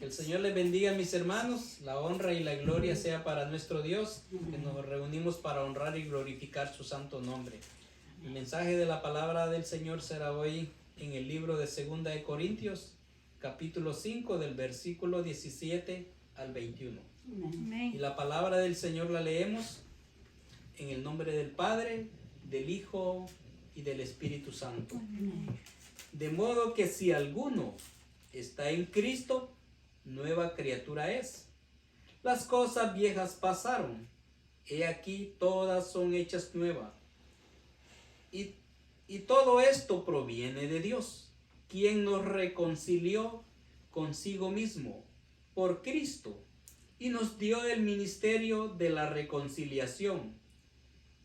Que el Señor les bendiga, mis hermanos. La honra y la gloria sea para nuestro Dios, que nos reunimos para honrar y glorificar su santo nombre. El mensaje de la palabra del Señor será hoy en el libro de 2 de Corintios, capítulo 5, del versículo 17 al 21. Amén. Y la palabra del Señor la leemos en el nombre del Padre, del Hijo y del Espíritu Santo. Amén. De modo que si alguno está en Cristo, nueva criatura es. Las cosas viejas pasaron, he aquí todas son hechas nuevas. Y todo esto proviene de Dios, quien nos reconcilió consigo mismo por Cristo y nos dio el ministerio de la reconciliación,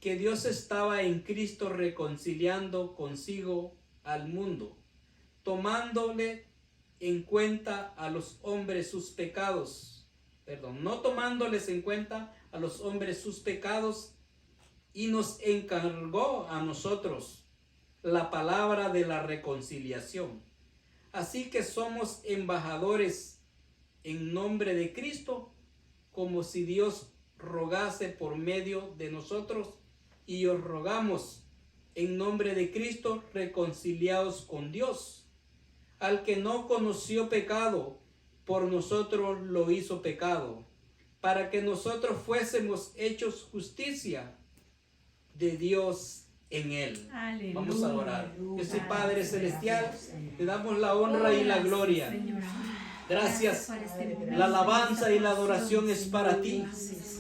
que Dios estaba en Cristo reconciliando consigo al mundo, tomándole en cuenta a los hombres sus pecados, no tomándoles en cuenta a los hombres sus pecados, y nos encargó a nosotros la palabra de la reconciliación. Así que somos embajadores en nombre de Cristo, como si Dios rogase por medio de nosotros, y os rogamos en nombre de Cristo, reconciliaos con Dios. Al que no conoció pecado, por nosotros lo hizo pecado, para que nosotros fuésemos hechos justicia de Dios en él. Aleluya. Vamos a orar. Dios y Padre Celestial, te damos la honra y la gloria. Gracias. La alabanza y la adoración es para ti.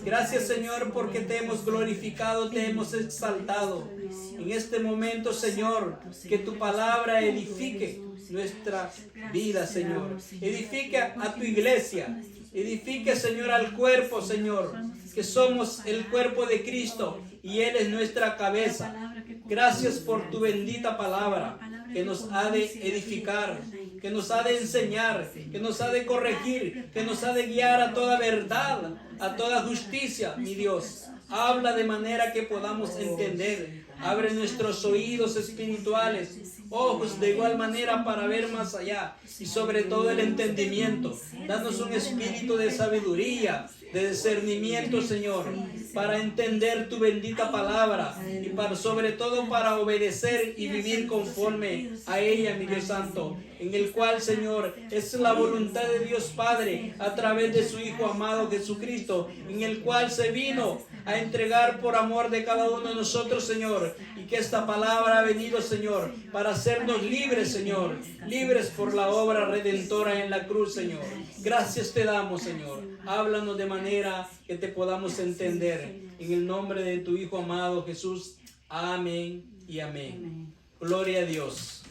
Gracias, Señor, porque te hemos glorificado, te hemos exaltado. En este momento, Señor, que tu palabra edifique nuestra vida, Señor. Edifique a tu iglesia. Edifique, Señor, al cuerpo, Señor, que somos el cuerpo de Cristo y Él es nuestra cabeza. Gracias por tu bendita palabra que nos ha de edificar, que nos ha de enseñar, que nos ha de corregir, que nos ha de guiar a toda verdad, a toda justicia, mi Dios. Habla de manera que podamos entender. Abre nuestros oídos espirituales, ojos de igual manera para ver más allá y sobre todo el entendimiento. Danos un espíritu de sabiduría, de discernimiento, Señor, para entender tu bendita palabra y sobre todo para obedecer y vivir conforme a ella, mi Dios Santo, en el cual, Señor, es la voluntad de Dios Padre a través de su Hijo amado Jesucristo, en el cual se vino a entregar por amor de cada uno de nosotros, Señor, y que esta palabra ha venido, Señor, para hacernos libres, Señor, libres por la obra redentora en la cruz, Señor. Gracias te damos, Señor. Háblanos de manera que te podamos entender. En el nombre de tu Hijo amado Jesús. Amén y amén. Gloria a Dios.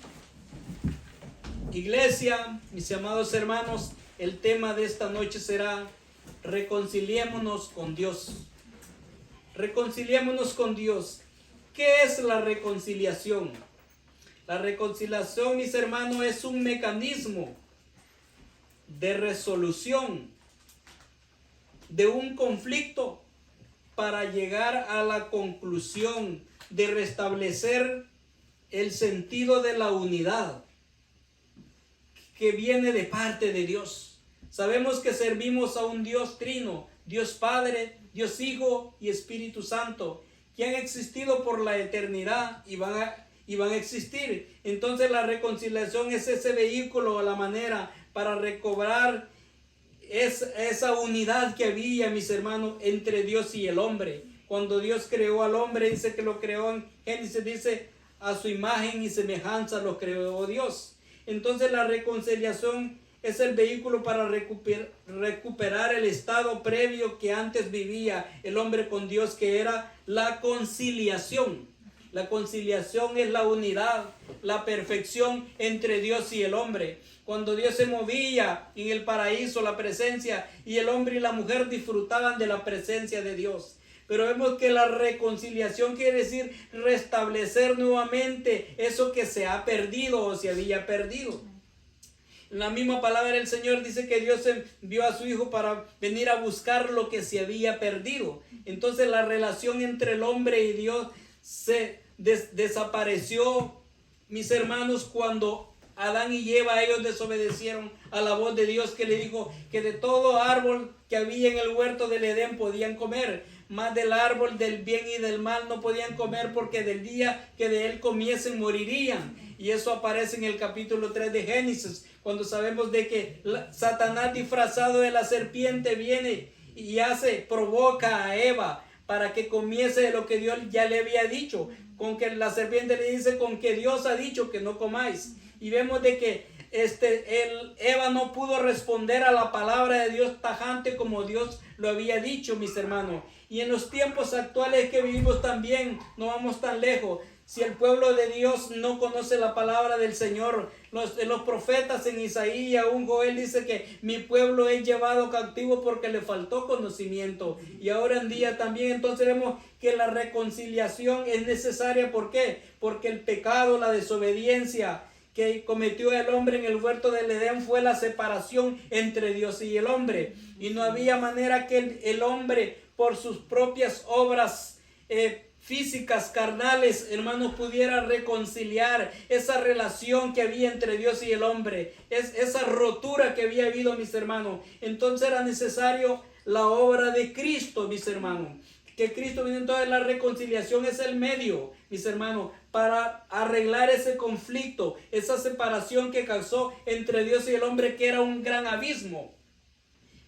Iglesia, mis amados hermanos, el tema de esta noche será: reconciliémonos con Dios. Reconciliémonos con Dios. ¿Qué es la reconciliación? La reconciliación, mis hermanos, es un mecanismo de resolución de un conflicto para llegar a la conclusión de restablecer el sentido de la unidad que viene de parte de Dios. Sabemos que servimos a un Dios trino, Dios Padre, Dios Hijo y Espíritu Santo, que han existido por la eternidad y van a existir. Entonces la reconciliación es ese vehículo o la manera para recobrar esa unidad que había, mis hermanos, entre Dios y el hombre. Cuando Dios creó al hombre, dice que lo creó en Génesis, dice, a su imagen y semejanza lo creó Dios. Entonces la reconciliación es el vehículo para recuperar el estado previo que antes vivía el hombre con Dios, que era la conciliación. La conciliación es la unidad, la perfección entre Dios y el hombre. Cuando Dios se movía en el paraíso, la presencia, y el hombre y la mujer disfrutaban de la presencia de Dios. Pero vemos que la reconciliación quiere decir restablecer nuevamente eso que se ha perdido o se había perdido. En la misma palabra del Señor dice que Dios envió a su Hijo para venir a buscar lo que se había perdido. Entonces la relación entre el hombre y Dios se desapareció, mis hermanos, cuando Adán y Eva, ellos desobedecieron a la voz de Dios, que le dijo que de todo árbol que había en el huerto del Edén podían comer, más del árbol del bien y del mal no podían comer, porque del día que de él comiesen morirían. Y eso aparece en el capítulo 3 de Génesis, cuando sabemos de que Satanás, disfrazado de la serpiente, viene y provoca a Eva para que comiese de lo que Dios ya le había dicho. Con que la serpiente le dice, con que Dios ha dicho que no comáis. Y vemos de que Eva no pudo responder a la palabra de Dios tajante como Dios lo había dicho, mis hermanos. Y en los tiempos actuales que vivimos también, no vamos tan lejos. Si el pueblo de Dios no conoce la palabra del Señor, los profetas en Isaías, aún Joel dice que mi pueblo es llevado cautivo porque le faltó conocimiento. Y ahora en día también entonces vemos que la reconciliación es necesaria. ¿Por qué? Porque el pecado, la desobediencia que cometió el hombre en el huerto del Edén fue la separación entre Dios y el hombre. Y no había manera que el hombre, por sus propias obras físicas, carnales, hermanos, pudiera reconciliar esa relación que había entre Dios y el hombre, esa rotura que había habido, mis hermanos. Entonces era necesario la obra de Cristo, mis hermanos, que Cristo viene. Entonces la reconciliación es el medio, mis hermanos, para arreglar ese conflicto, esa separación que causó entre Dios y el hombre, que era un gran abismo,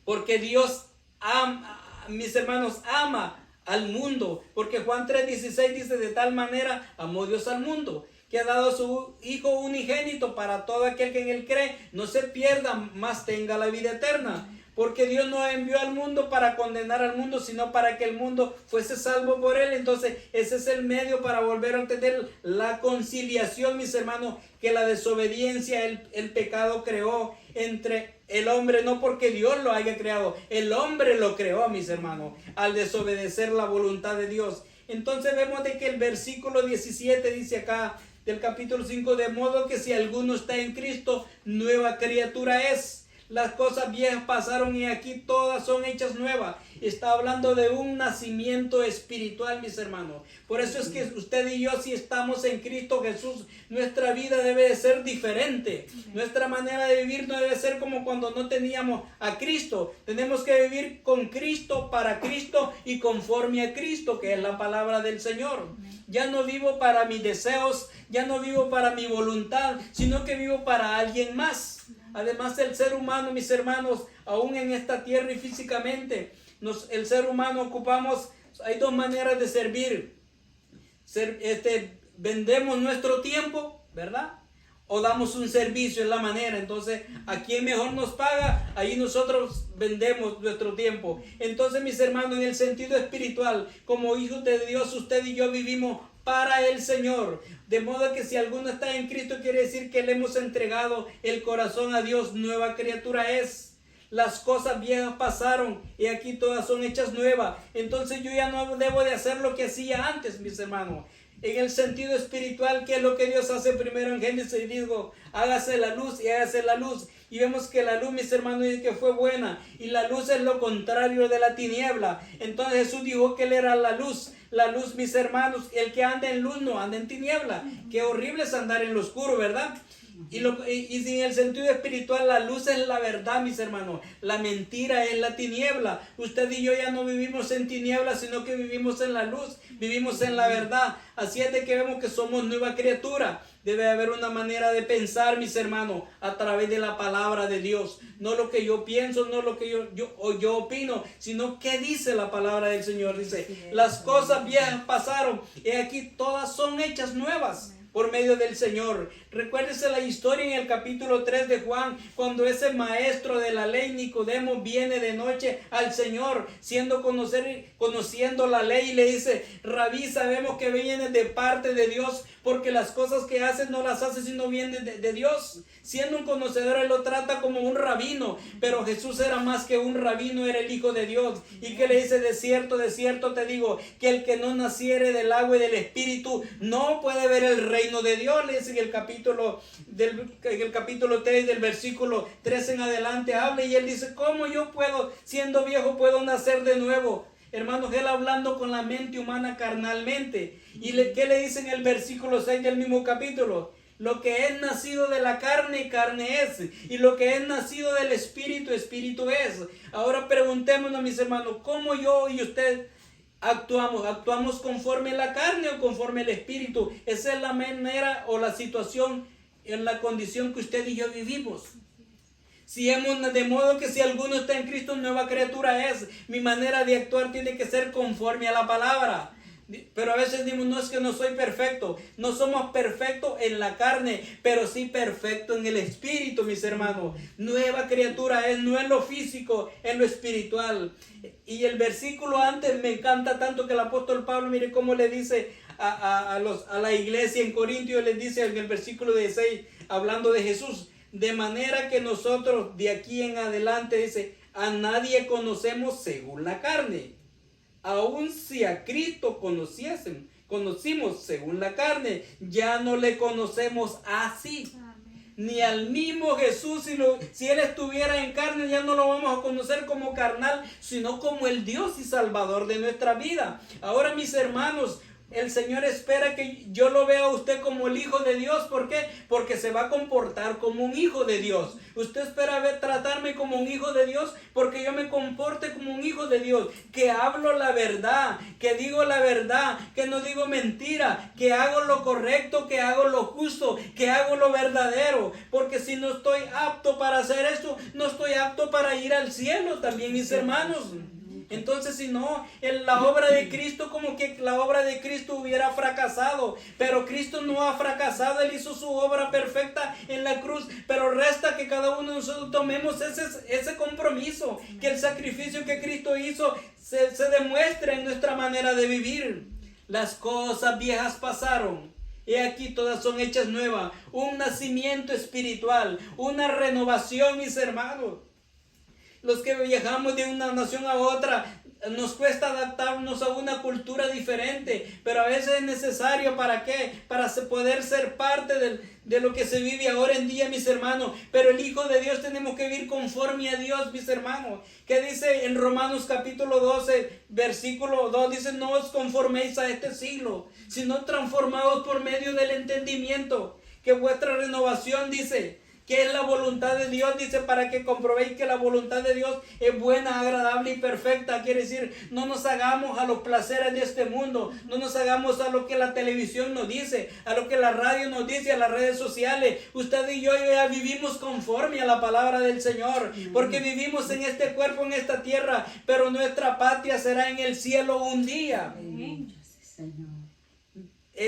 porque Dios ama, mis hermanos, ama al mundo, porque Juan 3:16 dice: de tal manera amó Dios al mundo, que ha dado a su Hijo unigénito, para todo aquel que en él cree no se pierda, mas tenga la vida eterna. Porque Dios no envió al mundo para condenar al mundo, sino para que el mundo fuese salvo por él. Entonces ese es el medio para volver a entender la conciliación, mis hermanos, que la desobediencia, el pecado creó entre el hombre, no porque Dios lo haya creado, el hombre lo creó, mis hermanos, al desobedecer la voluntad de Dios. Entonces vemos de que el versículo 17 dice acá del capítulo 5: de modo que si alguno está en Cristo, nueva criatura es. Las cosas viejas pasaron y aquí todas son hechas nuevas. Está hablando de un nacimiento espiritual, mis hermanos. Por eso es que usted y yo, si estamos en Cristo Jesús, nuestra vida debe de ser diferente. Nuestra manera de vivir no debe ser como cuando no teníamos a Cristo. Tenemos que vivir con Cristo, para Cristo y conforme a Cristo, que es la palabra del Señor. Ya no vivo para mis deseos, ya no vivo para mi voluntad, sino que vivo para alguien más. Además, el ser humano, mis hermanos, aún en esta tierra y físicamente, el ser humano ocupamos, hay dos maneras de servir. Vendemos nuestro tiempo, ¿verdad? O damos un servicio, es la manera. Entonces, a quien mejor nos paga, ahí nosotros vendemos nuestro tiempo. Entonces, mis hermanos, en el sentido espiritual, como hijos de Dios, usted y yo vivimos para el Señor. De modo que si alguno está en Cristo, quiere decir que le hemos entregado el corazón a Dios. Nueva criatura es. Las cosas viejas pasaron y aquí todas son hechas nuevas. Entonces yo ya no debo de hacer lo que hacía antes, mis hermanos. En el sentido espiritual, ¿qué es lo que Dios hace primero en Génesis? Digo, hágase la luz, y hágase la luz. Y vemos que la luz, mis hermanos, dice que fue buena. Y la luz es lo contrario de la tiniebla. Entonces Jesús dijo que Él era la luz. La luz, mis hermanos, el que anda en luz no anda en tiniebla. Qué horrible es andar en lo oscuro, ¿verdad? Y en el sentido espiritual, la luz es la verdad, mis hermanos. La mentira es la tiniebla. Usted y yo ya no vivimos en tiniebla, sino que vivimos en la luz. Vivimos en la verdad. Así es de que vemos que somos nueva criatura. Debe haber una manera de pensar, mis hermanos, a través de la palabra de Dios. No lo que yo pienso, no lo que yo opino, sino qué dice la palabra del Señor. Dice, las cosas viejas pasaron y aquí todas son hechas nuevas por medio del Señor. Recuérdese la historia en el capítulo 3 de Juan, cuando ese maestro de la ley, Nicodemo, viene de noche al Señor, conociendo la ley, y le dice: Rabí, sabemos que viene de parte de Dios, porque las cosas que haces no las haces sino vienen de Dios. Siendo un conocedor, él lo trata como un rabino, pero Jesús era más que un rabino, era el Hijo de Dios. Y que le dice: de cierto te digo, que el que no naciere del agua y del Espíritu no puede ver el reino de Dios. Le dice en el capítulo 3 del versículo 3 en adelante, habla, y él dice: ¿cómo yo puedo, siendo viejo, puedo nacer de nuevo? Hermanos, él hablando con la mente humana carnalmente. ¿Y qué le dice en el versículo 6 del mismo capítulo? Lo que es nacido de la carne, carne es. Y lo que es nacido del espíritu, espíritu es. Ahora preguntémonos, mis hermanos, ¿cómo yo y usted actuamos? ¿Actuamos conforme la carne o conforme el espíritu? Esa es la manera o la situación en la condición que usted y yo vivimos. De modo que si alguno está en Cristo, nueva criatura es. Mi manera de actuar tiene que ser conforme a la palabra. Pero a veces decimos, no, es que no soy perfecto. No somos perfectos en la carne, pero sí perfectos en el espíritu, mis hermanos. Nueva criatura es, no en lo físico, en lo espiritual. Y el versículo antes me encanta tanto, que el apóstol Pablo, mire cómo le dice a la iglesia en Corintios, les dice en el versículo 16, hablando de Jesús: de manera que nosotros de aquí en adelante, dice, a nadie conocemos según la carne. Aun si a Cristo conocimos según la carne, ya no le conocemos así. Ni al mismo Jesús, si Él estuviera en carne, ya no lo vamos a conocer como carnal, sino como el Dios y Salvador de nuestra vida. Ahora, mis hermanos, el Señor espera que yo lo vea a usted como el Hijo de Dios. ¿Por qué? Porque se va a comportar como un hijo de Dios. Usted espera tratarme como un hijo de Dios, porque yo me comporte como un hijo de Dios, que hablo la verdad, que digo la verdad, que no digo mentira, que hago lo correcto, que hago lo justo, que hago lo verdadero. Porque si no estoy apto para hacer esto, no estoy apto para ir al cielo también, mis hermanos. Entonces, si no, en la obra de Cristo, como que la obra de Cristo hubiera fracasado. Pero Cristo no ha fracasado. Él hizo su obra perfecta en la cruz. Pero resta que cada uno de nosotros tomemos ese compromiso. Que el sacrificio que Cristo hizo se demuestre en nuestra manera de vivir. Las cosas viejas pasaron. He aquí todas son hechas nuevas. Un nacimiento espiritual. Una renovación, mis hermanos. Los que viajamos de una nación a otra, nos cuesta adaptarnos a una cultura diferente, pero a veces es necesario. ¿Para qué? Para poder ser parte de lo que se vive ahora en día, mis hermanos. Pero el Hijo de Dios tenemos que vivir conforme a Dios, mis hermanos. ¿Qué dice en Romanos capítulo 12, versículo 2? Dice: no os conforméis a este siglo, sino transformados por medio del entendimiento, que vuestra renovación, dice, que es la voluntad de Dios, dice, para que comprobéis que la voluntad de Dios es buena, agradable y perfecta. Quiere decir, no nos hagamos a los placeres de este mundo, no nos hagamos a lo que la televisión nos dice, a lo que la radio nos dice, a las redes sociales. Usted y yo ya vivimos conforme a la palabra del Señor, porque vivimos en este cuerpo, en esta tierra, pero nuestra patria será en el cielo un día.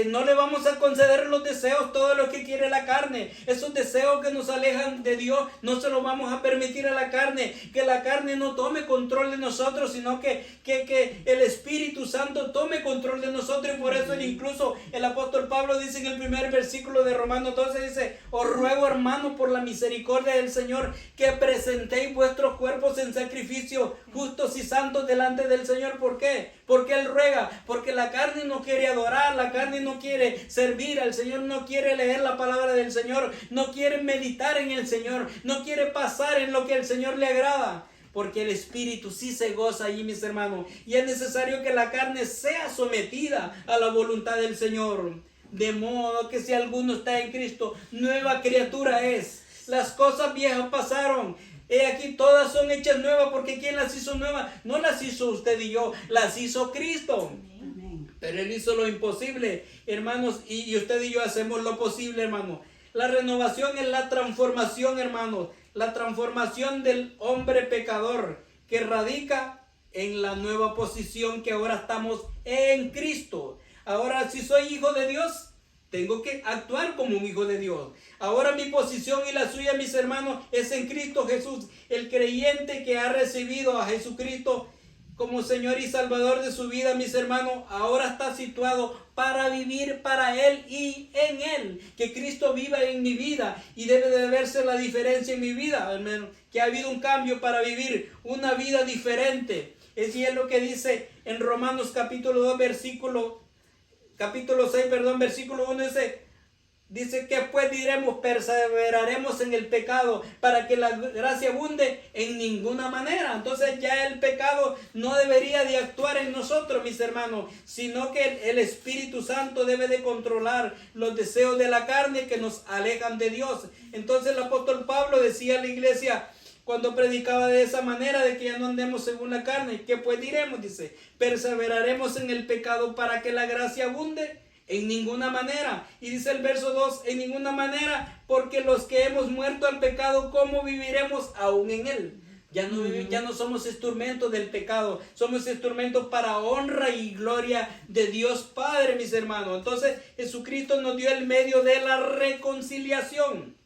No le vamos a conceder los deseos, todo lo que quiere la carne. Esos deseos que nos alejan de Dios, no se los vamos a permitir a la carne. Que la carne no tome control de nosotros, sino que el Espíritu Santo tome control de nosotros. Y por eso incluso el apóstol Pablo dice en el primer versículo de Romanos 12, dice: os ruego, hermano, por la misericordia del Señor, que presentéis vuestros cuerpos en sacrificio justos y santos delante del Señor. ¿Por qué? Porque Él ruega, porque la carne no quiere adorar, la carne no quiere servir al Señor, no quiere leer la palabra del Señor, no quiere meditar en el Señor, no quiere pasar en lo que al Señor le agrada. Porque el Espíritu sí se goza allí, mis hermanos, y es necesario que la carne sea sometida a la voluntad del Señor. De modo que si alguno está en Cristo, nueva criatura es. Las cosas viejas pasaron. He aquí todas son hechas nuevas. Porque ¿quién las hizo nuevas? No las hizo usted y yo, las hizo Cristo. Amén. Pero Él hizo lo imposible, hermanos, y usted y yo hacemos lo posible, hermano. La renovación es la transformación, hermanos. La transformación del hombre pecador, que radica en la nueva posición que ahora estamos en Cristo. Ahora, si soy hijo de Dios, tengo que actuar como un hijo de Dios. Ahora mi posición y la suya, mis hermanos, es en Cristo Jesús. El creyente que ha recibido a Jesucristo como Señor y Salvador de su vida, mis hermanos, ahora está situado para vivir para Él y en Él. Que Cristo viva en mi vida, y debe de verse la diferencia en mi vida, hermano, que ha habido un cambio para vivir una vida diferente. Es lo que dice en Romanos capítulo 6, versículo 1, dice: Dice que pues diremos, perseveraremos en el pecado para que la gracia abunde. En ninguna manera. Entonces ya el pecado no debería de actuar en nosotros, mis hermanos, sino que el Espíritu Santo debe de controlar los deseos de la carne que nos alejan de Dios. Entonces el apóstol Pablo decía a la iglesia, cuando predicaba de esa manera, de que ya no andemos según la carne, ¿qué pues diremos? Dice, perseveraremos en el pecado para que la gracia abunde. En ninguna manera. Y dice el verso 2, en ninguna manera, porque los que hemos muerto al pecado, ¿cómo viviremos aún en él? Ya no somos instrumentos del pecado, somos instrumentos para honra y gloria de Dios Padre, mis hermanos. Entonces Jesucristo nos dio el medio de la reconciliación.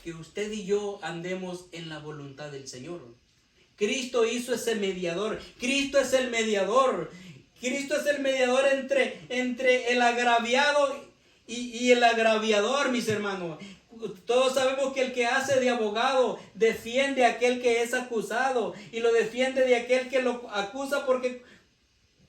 Que usted y yo andemos en la voluntad del Señor. Cristo hizo ese mediador. Cristo es el mediador. Cristo es el mediador entre el agraviado y el agraviador, mis hermanos. Todos sabemos que el que hace de abogado defiende a aquel que es acusado y lo defiende de aquel que lo acusa porque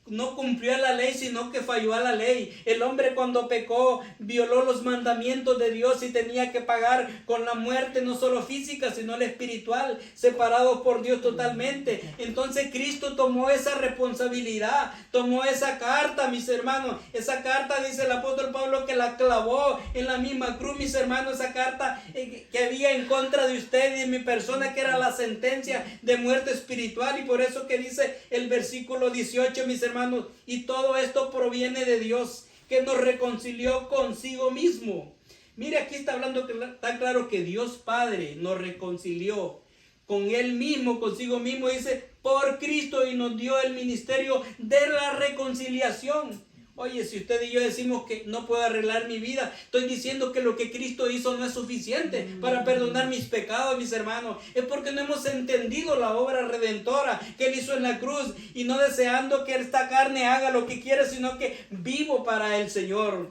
no cumplió la ley, sino que falló a la ley. El hombre cuando pecó violó los mandamientos de Dios y tenía que pagar con la muerte, no solo física, sino la espiritual, separados por Dios totalmente. Entonces Cristo tomó esa responsabilidad, tomó esa carta, mis hermanos. Esa carta, dice el apóstol Pablo, que la clavó en la misma cruz, mis hermanos. Esa carta que había en contra de usted y de mi persona, que era la sentencia de muerte espiritual. Y por eso que dice el versículo 18, mis hermanos, y todo esto proviene de Dios, que nos reconcilió consigo mismo. Mire, aquí está hablando, está claro que Dios Padre nos reconcilió con Él mismo, consigo mismo, dice, por Cristo, y nos dio el ministerio de la reconciliación. Oye, si usted y yo decimos que no puedo arreglar mi vida, estoy diciendo que lo que Cristo hizo no es suficiente para perdonar mis pecados, mis hermanos. Es porque no hemos entendido la obra redentora que Él hizo en la cruz y no deseando que esta carne haga lo que quiere, sino que vivo para el Señor.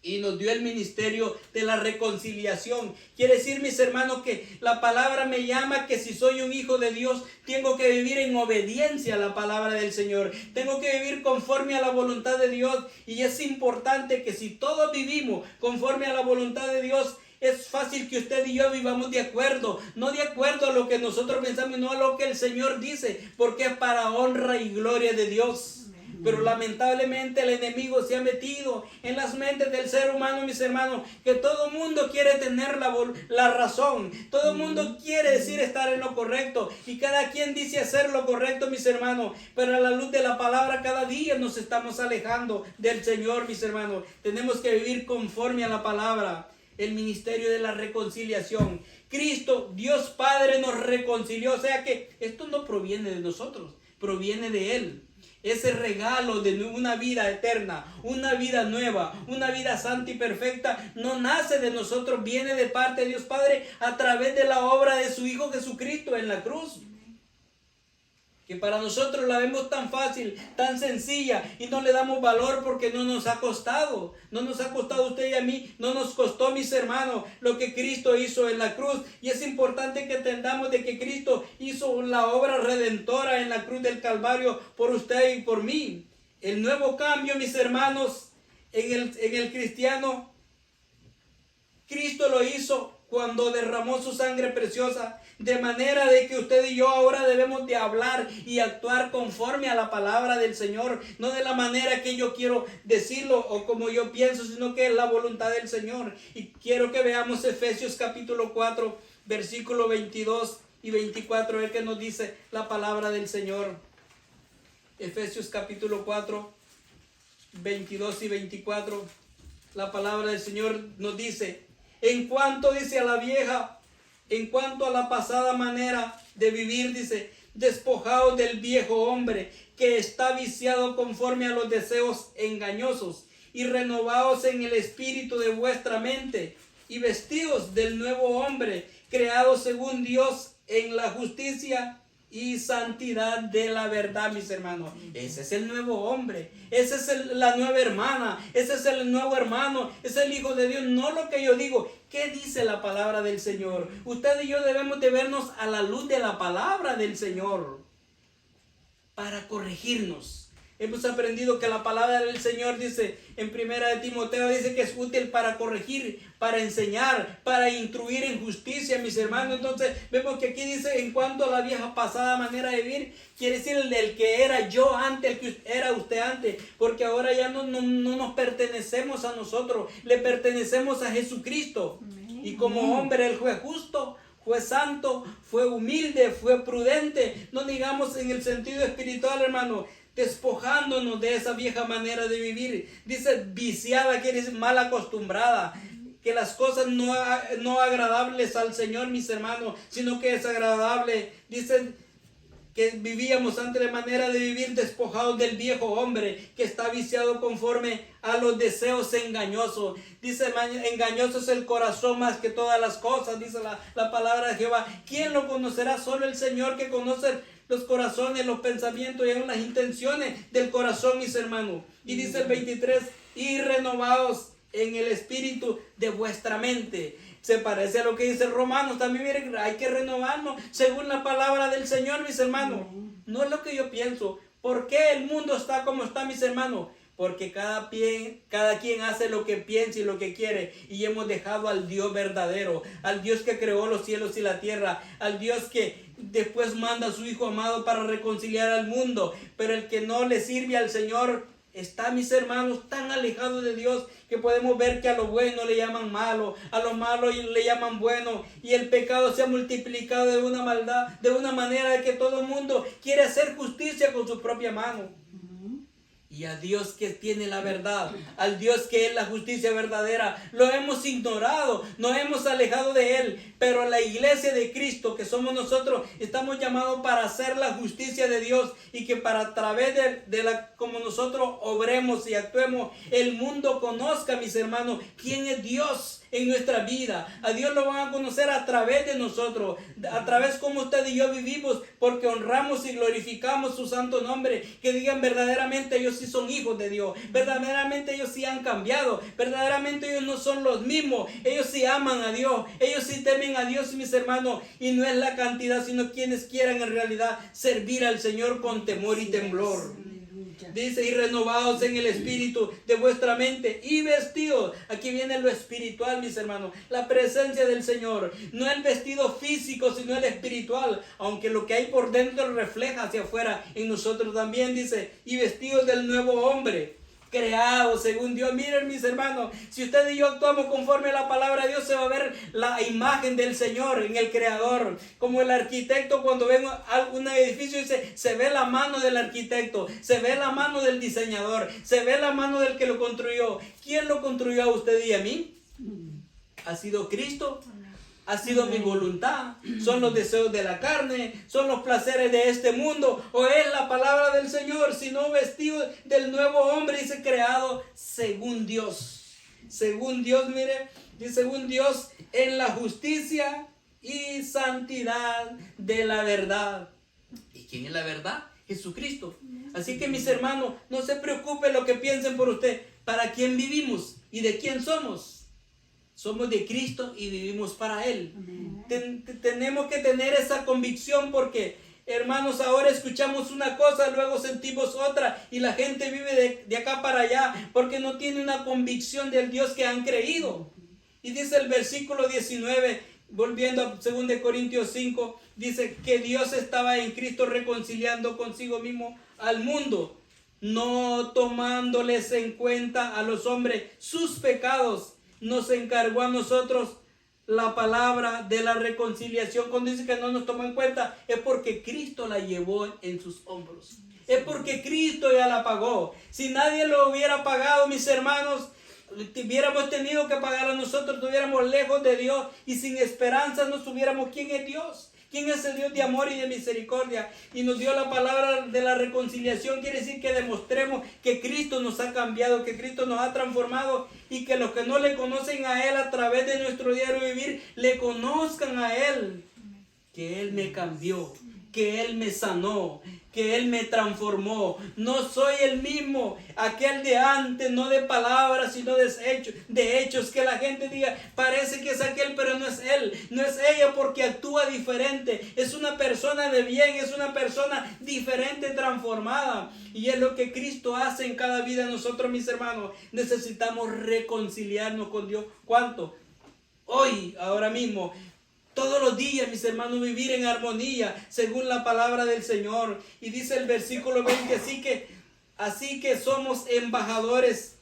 Y nos dio el ministerio de la reconciliación. Quiere decir, mis hermanos, que la palabra me llama que si soy un hijo de Dios, tengo que vivir en obediencia a la palabra del Señor. Tengo que vivir conforme a la voluntad de Dios. Y es importante que si todos vivimos conforme a la voluntad de Dios, es fácil que usted y yo vivamos de acuerdo. No de acuerdo a lo que nosotros pensamos, no a lo que el Señor dice. Porque es para honra y gloria de Dios. Pero lamentablemente el enemigo se ha metido en las mentes del ser humano, mis hermanos, que todo mundo quiere tener la razón. Todo mundo quiere decir estar en lo correcto. Y cada quien dice hacer lo correcto, mis hermanos. Pero a la luz de la palabra cada día nos estamos alejando del Señor, mis hermanos. Tenemos que vivir conforme a la palabra. El ministerio de la reconciliación. Cristo, Dios Padre, nos reconcilió. O sea que esto no proviene de nosotros, proviene de Él. Ese regalo de una vida eterna, una vida nueva, una vida santa y perfecta, no nace de nosotros, viene de parte de Dios Padre a través de la obra de su Hijo Jesucristo en la cruz. Que para nosotros la vemos tan fácil, tan sencilla y no le damos valor porque no nos ha costado. No nos ha costado a usted y a mí, no nos costó, mis hermanos, lo que Cristo hizo en la cruz. Y es importante que entendamos de que Cristo hizo la obra redentora en la cruz del Calvario por usted y por mí. El nuevo cambio, mis hermanos, en el cristiano, Cristo lo hizo cuando derramó su sangre preciosa, de manera de que usted y yo ahora debemos de hablar y actuar conforme a la palabra del Señor, no de la manera que yo quiero decirlo o como yo pienso, sino que es la voluntad del Señor. Y quiero que veamos Efesios capítulo 4, versículo 22 y 24, el que nos dice la palabra del Señor. Efesios capítulo 4, 22 y 24, la palabra del Señor nos dice: en cuanto, dice, a la vieja, en cuanto a la pasada manera de vivir, dice, despojaos del viejo hombre que está viciado conforme a los deseos engañosos, y renovaos en el espíritu de vuestra mente, y vestidos del nuevo hombre, creado según Dios en la justicia y santidad de la verdad, mis hermanos. Ese es el nuevo hombre, esa es la nueva hermana, ese es el nuevo hermano, es el Hijo de Dios. No lo que yo digo, ¿qué dice la palabra del Señor? Usted y yo debemos de vernos a la luz de la palabra del Señor para corregirnos. Hemos aprendido que la palabra del Señor dice en primera de Timoteo, dice que es útil para corregir, para enseñar, para instruir en justicia, mis hermanos. Entonces vemos que aquí dice en cuanto a la vieja pasada manera de vivir, quiere decir el que era yo antes, el que era usted antes, porque ahora ya no nos pertenecemos a nosotros, le pertenecemos a Jesucristo. Y como hombre Él fue justo, fue santo, fue humilde, fue prudente, no digamos en el sentido espiritual, hermano, despojándonos de esa vieja manera de vivir. Dice viciada, quiere decir mal acostumbrada, que las cosas no agradables al Señor, mis hermanos, sino que es agradable. Dicen que vivíamos ante la manera de vivir despojados del viejo hombre que está viciado conforme a los deseos engañosos. Dice, engañoso es el corazón más que todas las cosas, dice la palabra de Jehová. ¿Quién lo conocerá? Solo el Señor, que conoce los corazones, los pensamientos y aún las intenciones del corazón, mis hermanos. Y dice el 23, y renovados en el espíritu de vuestra mente. Se parece a lo que dice Romanos. También miren, hay que renovarnos según la palabra del Señor, mis hermanos. No es lo que yo pienso. ¿Por qué el mundo está como está, mis hermanos? Porque cada quien hace lo que piensa y lo que quiere. Y hemos dejado al Dios verdadero, al Dios que creó los cielos y la tierra, al Dios que después manda a su Hijo amado para reconciliar al mundo. Pero el que no le sirve al Señor está, mis hermanos, tan alejado de Dios, que podemos ver que a lo bueno le llaman malo, a lo malo le llaman bueno, y el pecado se ha multiplicado de una maldad, de una manera de que todo el mundo quiere hacer justicia con su propia mano. Y a Dios que tiene la verdad, al Dios que es la justicia verdadera, lo hemos ignorado, nos hemos alejado de Él. Pero la iglesia de Cristo, que somos nosotros, estamos llamados para hacer la justicia de Dios, y que para a través como nosotros obremos y actuemos, el mundo conozca, mis hermanos, quién es Dios en nuestra vida. A Dios lo van a conocer a través de nosotros, a través como usted y yo vivimos, porque honramos y glorificamos su santo nombre. Que digan verdaderamente ellos sí son hijos de Dios, verdaderamente ellos sí han cambiado, verdaderamente ellos no son los mismos, ellos sí aman a Dios, ellos sí temen a Dios, mis hermanos, y no es la cantidad, sino quienes quieran en realidad servir al Señor con temor y temblor. Dice, y renovados en el espíritu de vuestra mente, y vestidos. Aquí viene lo espiritual, mis hermanos, la presencia del Señor. No el vestido físico, sino el espiritual. Aunque lo que hay por dentro refleja hacia afuera en nosotros también. Dice, y vestidos del nuevo hombre, creado según Dios. Miren, mis hermanos, si usted y yo actuamos conforme a la palabra de Dios, se va a ver la imagen del Señor en el Creador. Como el arquitecto, cuando ve un edificio, dice, se ve la mano del arquitecto, se ve la mano del diseñador, se ve la mano del que lo construyó. ¿Quién lo construyó a usted y a mí? ¿Ha sido Cristo? ¿Ha sido mi voluntad? ¿Son los deseos de la carne? ¿Son los placeres de este mundo? ¿O es la palabra del Señor? Sino vestido del nuevo hombre, dice, creado según Dios. Según Dios, mire, dice, según Dios, en la justicia y santidad de la verdad. ¿Y quién es la verdad? Jesucristo. Así que, mis hermanos, no se preocupe lo que piensen por usted. ¿Para quién vivimos y de quién somos? Somos de Cristo y vivimos para Él. Tenemos que tener esa convicción, porque, hermanos, ahora escuchamos una cosa, luego sentimos otra, y la gente vive de acá para allá porque no tiene una convicción del Dios que han creído. Y dice el versículo 19, volviendo a 2 Corintios 5, dice que Dios estaba en Cristo reconciliando consigo mismo al mundo, no tomándoles en cuenta a los hombres sus pecados. Nos encargó a nosotros la palabra de la reconciliación. Cuando dice que no nos tomó en cuenta, es porque Cristo la llevó en sus hombros. Es porque Cristo ya la pagó. Si nadie lo hubiera pagado, mis hermanos, hubiéramos tenido que pagar a nosotros, estuviéramos lejos de Dios y sin esperanza no supiéramos quién es Dios. ¿Quién es el Dios de amor y de misericordia? Y nos dio la palabra de la reconciliación. Quiere decir que demostremos que Cristo nos ha cambiado, que Cristo nos ha transformado, y que los que no le conocen a Él a través de nuestro diario vivir, le conozcan a Él. Que Él me cambió, que Él me sanó, que Él me transformó. No soy el mismo, aquel de antes, no de palabras, sino de hechos, que la gente diga, parece que es aquel, pero no es él, no es ella, porque actúa diferente. Es una persona de bien, es una persona diferente, transformada. Y es lo que Cristo hace en cada vida de nosotros, mis hermanos. Necesitamos reconciliarnos con Dios. ¿Cuánto? Hoy, ahora mismo. Todos los días, mis hermanos, vivir en armonía según la palabra del Señor. Y dice el versículo 20, así que somos embajadores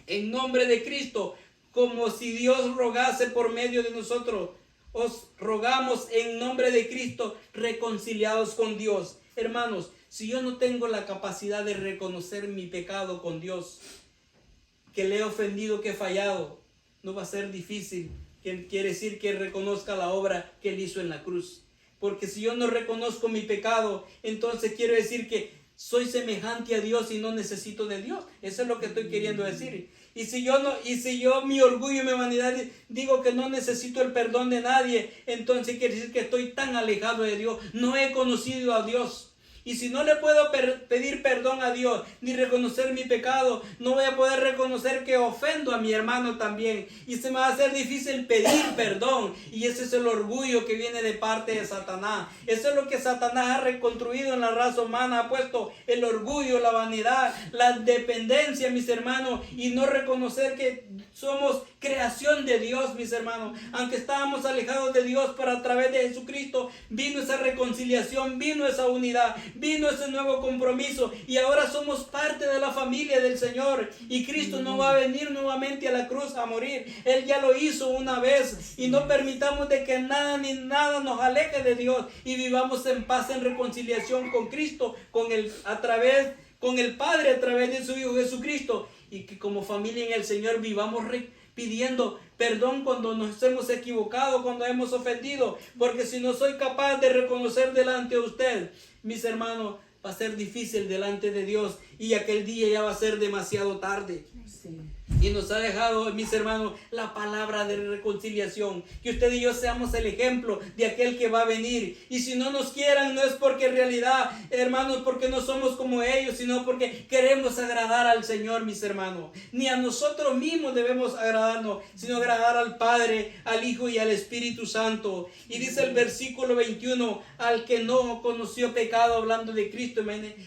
en nombre de Cristo, como si Dios rogase por medio de nosotros. Os rogamos en nombre de Cristo, reconciliados con Dios. Hermanos, si yo no tengo la capacidad de reconocer mi pecado con Dios, que le he ofendido, que he fallado, no va a ser difícil. Quiere decir que reconozca la obra que Él hizo en la cruz. Porque si yo no reconozco mi pecado, entonces quiero decir que soy semejante a Dios y no necesito de Dios. Eso es lo que estoy queriendo decir. Y si yo mi orgullo y mi vanidad digo que no necesito el perdón de nadie, entonces quiere decir que estoy tan alejado de Dios. No he conocido a Dios. Y si no le puedo pedir perdón a Dios, ni reconocer mi pecado, no voy a poder reconocer que ofendo a mi hermano también. Y se me va a hacer difícil pedir perdón. Y ese es el orgullo que viene de parte de Satanás. Eso es lo que Satanás ha reconstruido en la raza humana. Ha puesto el orgullo, la vanidad, la dependencia, mis hermanos. Y no reconocer que somos creación de Dios, mis hermanos. Aunque estábamos alejados de Dios, pero a través de Jesucristo vino esa reconciliación, vino esa unidad, vino ese nuevo compromiso, y ahora somos parte de la familia del Señor. Y Cristo no va a venir nuevamente a la cruz a morir. Él ya lo hizo una vez, y no permitamos de que nada ni nada nos aleje de Dios, y vivamos en paz, en reconciliación con Cristo, con el Padre a través de su Hijo Jesucristo. Y que como familia en el Señor vivamos pidiendo perdón cuando nos hemos equivocado, cuando hemos ofendido. Porque si no soy capaz de reconocer delante de usted, mis hermanos, va a ser difícil delante de Dios. Y aquel día ya va a ser demasiado tarde. Sí. Y nos ha dejado, mis hermanos, la palabra de reconciliación. Que usted y yo seamos el ejemplo de aquel que va a venir. Y si no nos quieran, no es porque en realidad, hermanos, porque no somos como ellos, sino porque queremos agradar al Señor, mis hermanos. Ni a nosotros mismos debemos agradarnos, sino agradar al Padre, al Hijo y al Espíritu Santo. Y dice el versículo 21, al que no conoció pecado, hablando de Cristo,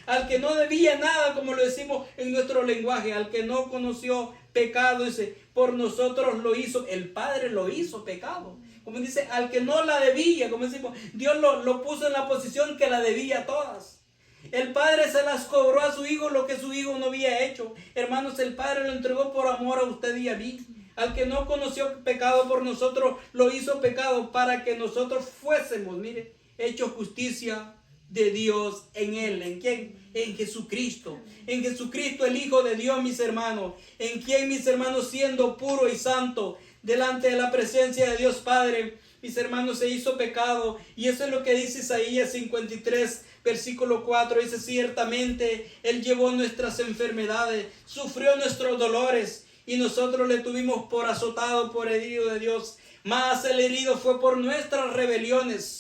al que no debía nada, como lo decimos en nuestro lenguaje, al que no conoció pecado, dice, por nosotros lo hizo, el Padre lo hizo pecado. Como dice, al que no la debía, como decimos, Dios lo puso en la posición que la debía a todas. El Padre se las cobró a su Hijo lo que su Hijo no había hecho. Hermanos, el Padre lo entregó por amor a usted y a mí. Al que no conoció pecado, por nosotros lo hizo pecado, para que nosotros fuésemos, mire, hecho justicia de Dios en Él. ¿En quién? En Jesucristo. En Jesucristo, el Hijo de Dios, mis hermanos. En quien, mis hermanos, siendo puro y santo delante de la presencia de Dios Padre, mis hermanos, se hizo pecado. Y eso es lo que dice Isaías 53, versículo 4. Dice, ciertamente Él llevó nuestras enfermedades, sufrió nuestros dolores, y nosotros le tuvimos por azotado, por herido de Dios. Mas el herido fue por nuestras rebeliones.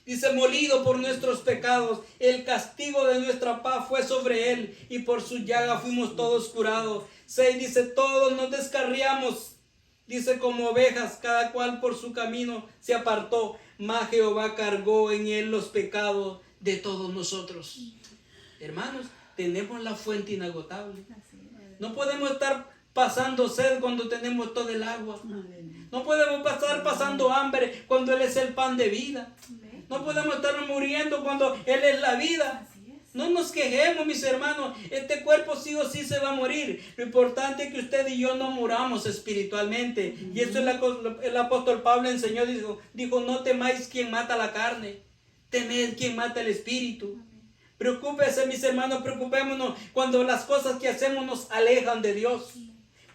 Dice, molido por nuestros pecados, el castigo de nuestra paz fue sobre Él, y por su llaga fuimos todos curados. 6 dice, todos nos descarriamos, dice, como ovejas, cada cual por su camino se apartó, mas Jehová cargó en Él los pecados de todos nosotros. Hermanos, tenemos la fuente inagotable. No podemos estar pasando sed cuando tenemos todo el agua. No podemos estar pasando hambre cuando Él es el pan de vida. No podemos estar muriendo cuando Él es la vida. No nos quejemos, mis hermanos. Este cuerpo sí o sí se va a morir. Lo importante es que usted y yo no muramos espiritualmente. Y eso el apóstol Pablo enseñó. Dijo, no temáis quien mata la carne. Temed quien mata el espíritu. Preocúpese, mis hermanos, preocupémonos cuando las cosas que hacemos nos alejan de Dios.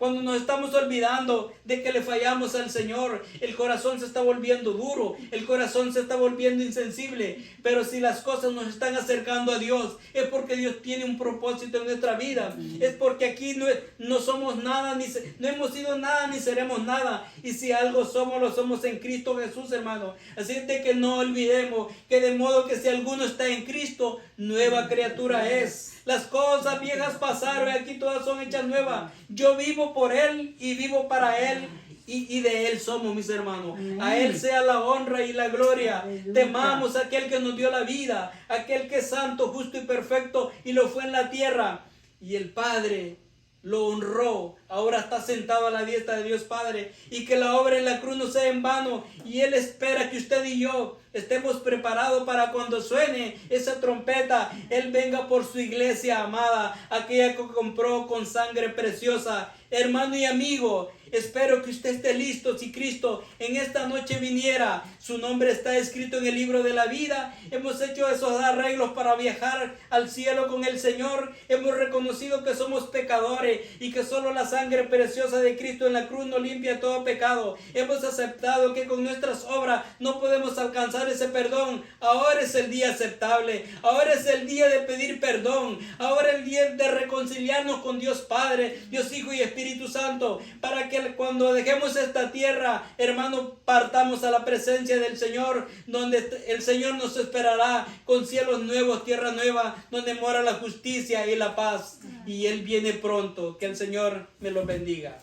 cuando nos estamos olvidando de que le fallamos al Señor, el corazón se está volviendo duro, el corazón se está volviendo insensible. Pero si las cosas nos están acercando a Dios, es porque Dios tiene un propósito en nuestra vida. Es porque aquí no somos nada, no hemos sido nada, ni seremos nada. Y si algo somos, lo somos en Cristo Jesús, hermano. Así es de que no olvidemos que de modo que si alguno está en Cristo, nueva criatura es. Las cosas viejas pasaron y aquí todas son hechas nuevas. Yo vivo por Él y vivo para Él. Y de Él somos, mis hermanos. A Él sea la honra y la gloria. Temamos a aquel que nos dio la vida, aquel que es santo, justo y perfecto, y lo fue en la tierra. Y el Padre lo honró. Ahora está sentado a la diestra de Dios Padre. Y que la obra en la cruz no sea en vano. Y Él espera que usted y yo estemos preparados para cuando suene esa trompeta, Él venga por su iglesia amada, aquella que compró con sangre preciosa. Hermano y amigo, espero que usted esté listo. Si Cristo en esta noche viniera, su nombre está escrito en el libro de la vida. Hemos hecho esos arreglos para viajar al cielo con el Señor. Hemos reconocido que somos pecadores y que solo la sangre preciosa de Cristo en la cruz nos limpia todo pecado. Hemos aceptado que con nuestras obras no podemos alcanzar ese perdón. Ahora es el día aceptable. Ahora es el día de pedir perdón. Ahora es el día de reconciliarnos con Dios Padre, Dios Hijo y Espíritu Santo, para que cuando dejemos esta tierra, hermano, partamos a la presencia del Señor, donde el Señor nos esperará con cielos nuevos, tierra nueva, donde mora la justicia y la paz. Y Él viene pronto. Que el Señor me lo bendiga.